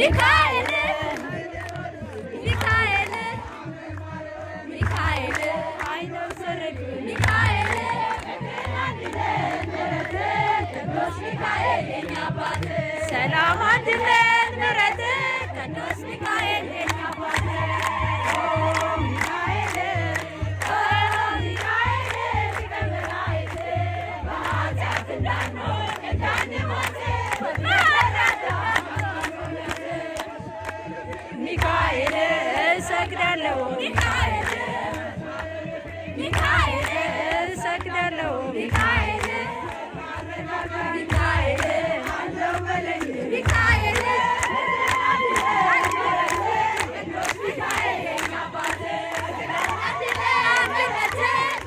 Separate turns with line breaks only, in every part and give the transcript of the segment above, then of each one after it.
ሚካኤል ሚካኤል ሚካኤል አይነው ሰርግ ሚካኤል ቅዱስ ሚካኤል የኛ አባት ሰላም አንድነት ምሕረት ቅዱስ ሚካኤል የኛ አባት ሚካኤል እሰግዳለሁ ሚካኤል ሚካኤል እሰግዳለሁ ሚካኤል ሚካኤል አለው በለኝ ሚካኤል ቅዱስ ሚካኤል የኛ አባት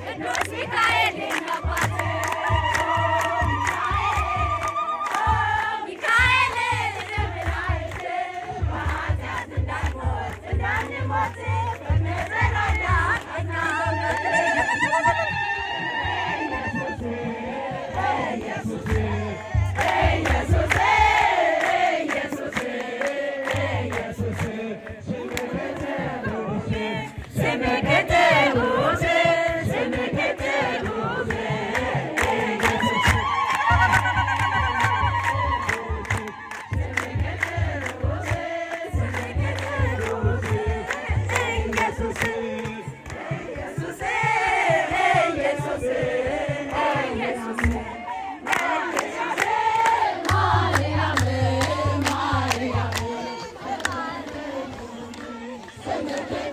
ቅዱስ ሚካኤል የኛ አባት
Thank you.